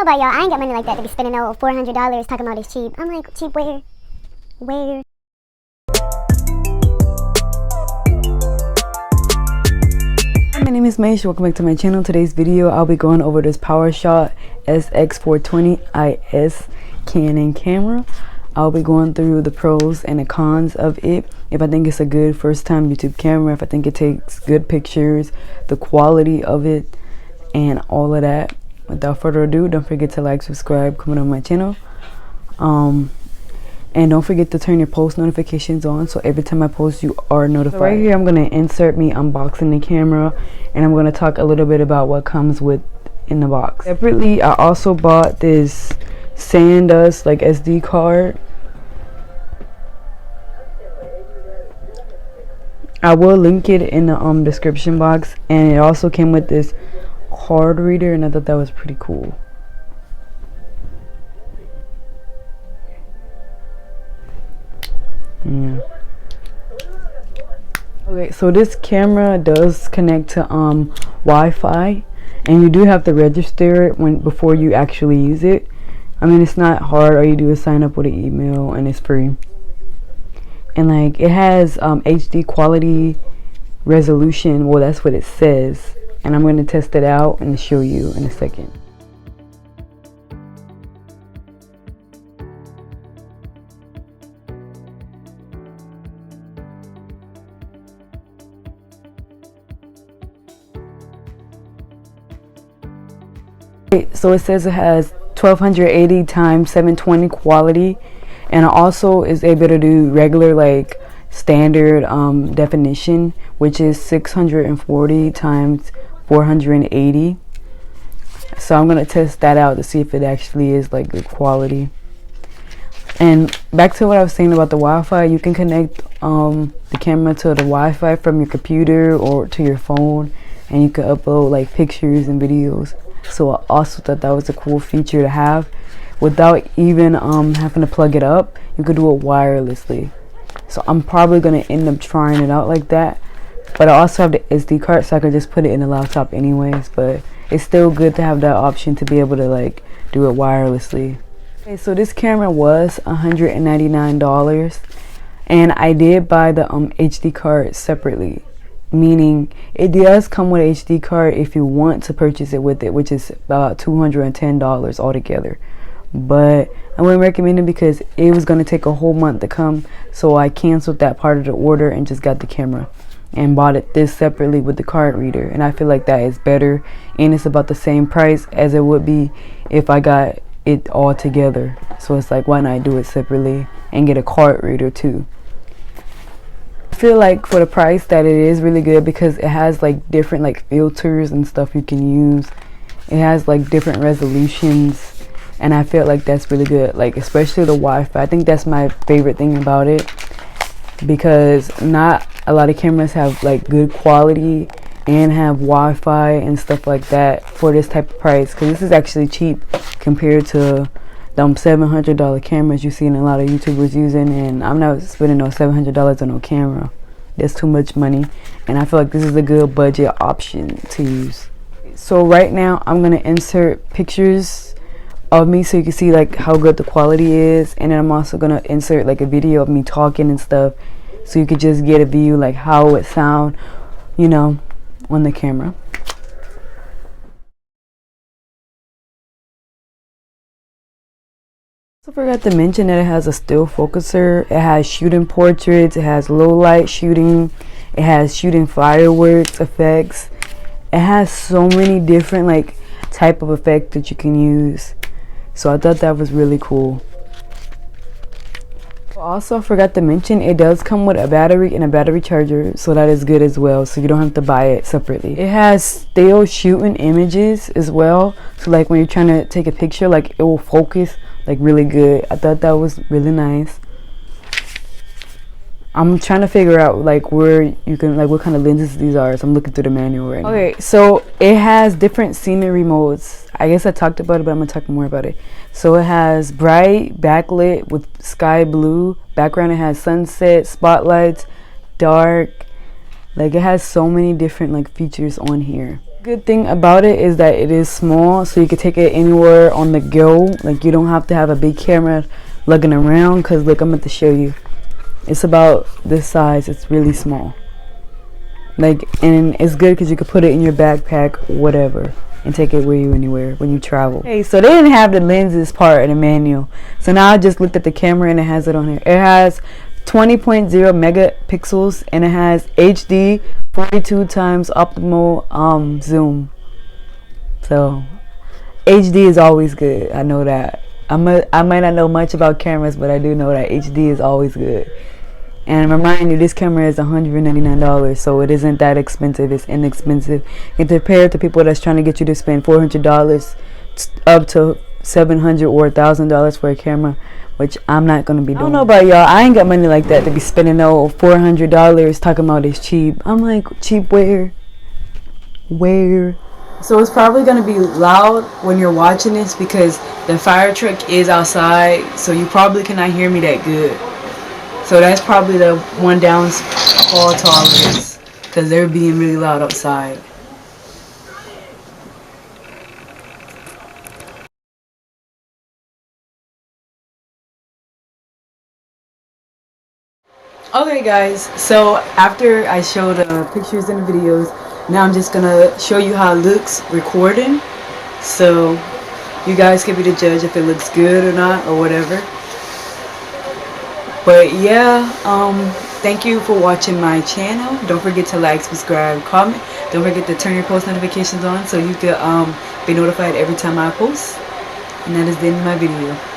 about y'all. I ain't got money like that to be spending no $400 talking about it's cheap. I'm like, cheap where? Where? My name is Myeisha. Welcome back to my channel. Today's video, I'll be going over this PowerShot SX420 IS Canon camera. I'll be going through the pros and the cons of it. If I think it's a good first time YouTube camera, if I think it takes good pictures, the quality of it, and all of that. Without further ado, don't forget to like, subscribe, comment on my channel. And don't forget to turn your post notifications on so every time I post you are notified. So right here I'm going to insert me unboxing the camera, and I'm going to talk a little bit about what comes with in the box. Separately, I also bought this sandisk like SD card. I will link it in the description box, and it also came with this card reader, and I thought that was pretty cool. Yeah. Okay, so this camera does connect to Wi-Fi, and you do have to register it before you actually use it. I mean, it's not hard. All you do is sign up with an email, and it's free. And like, it has HD quality resolution. Well, that's what it says, and I'm going to test it out and show you in a second. So it says it has 1280 times 720 quality, and it also is able to do regular like standard definition, which is 640 times 480. So I'm gonna test that out to see if it actually is like good quality. And back to what I was saying about the Wi-Fi, you can connect the camera to the Wi-Fi from your computer or to your phone, and you can upload like pictures and videos. So I also thought that was a cool feature to have without even having to plug it up. You could do it wirelessly. So I'm probably going to end up trying it out like that. But I also have the SD card, so I could just put it in the laptop anyways. But it's still good to have that option to be able to like do it wirelessly. Okay, so this camera was $199, and I did buy the HD card separately. Meaning it does come with an HD card if you want to purchase it with it, which is about $210 altogether. But I wouldn't recommend it because it was going to take a whole month to come, so I canceled that part of the order and just got the camera and bought this separately with the card reader. And I feel like that is better, and it's about the same price as it would be if I got it all together. So it's like, why not do it separately and get a card reader too? I feel like for the price that it is really good because it has like different like filters and stuff you can use. It has like different resolutions, and I feel like that's really good, like especially the Wi-Fi. I think that's my favorite thing about it, because not a lot of cameras have like good quality and have Wi-Fi and stuff like that for this type of price, because this is actually cheap compared to them $700 cameras you see in a lot of YouTubers using, and I'm not spending no $700 on no camera. That's too much money, and I feel like this is a good budget option to use. So right now I'm gonna insert pictures of me so you can see like how good the quality is, and then I'm also gonna insert like a video of me talking and stuff so you could just get a view like how it would sound, you know, on the camera. I forgot to mention that it has a still focuser. It has shooting portraits. It has low light shooting. It has shooting fireworks effects. It has so many different like type of effects that you can use. So I thought that was really cool. Also, I forgot to mention it does come with a battery and a battery charger, so that is good as well, so you don't have to buy it separately. It has still shooting images as well, so like when you're trying to take a picture, like it will focus like really good. I thought that was really nice. I'm trying to figure out like where you can, like what kind of lenses these are, so I'm looking through the manual right now. Okay, so it has different scenery modes. I guess I talked about it, but I'm gonna talk more about it. So it has bright backlit with sky blue background. It has sunset, spotlights, dark. Like it has so many different like features on here. Good thing about it is that it is small, so you can take it anywhere on the go. Like, you don't have to have a big camera lugging around, because look, I'm going to show you. It's about this size. It's really small. Like, and it's good because you could put it in your backpack, whatever, and take it with you anywhere when you travel. Okay, so they didn't have the lenses part in the manual, so now I just looked at the camera and it has it on here. It has 20.0 megapixels and it has HD 42 times optimal zoom. So HD is always good. I know that. I might not know much about cameras, but I do know that HD is always good. And remind you, this camera is $199, so it isn't that expensive. It's inexpensive. And compared to people that's trying to get you to spend $400 up to $700 or $1,000 for a camera, which I'm not gonna be doing. I don't know about y'all. I ain't got money like that to be spending no $400 talking about it's cheap. I'm like, cheap where? Where? So it's probably gonna be loud when you're watching this because the fire truck is outside, so you probably cannot hear me that good. So that's probably the one downfall to all of this, because they're being really loud outside. Okay guys, so after I show the pictures and the videos, now I'm just gonna show you how it looks recording. So you guys can be the judge if it looks good or not or whatever. But yeah, thank you for watching my channel. Don't forget to like, subscribe, comment. Don't forget to turn your post notifications on so you can be notified every time I post. And that is the end of my video.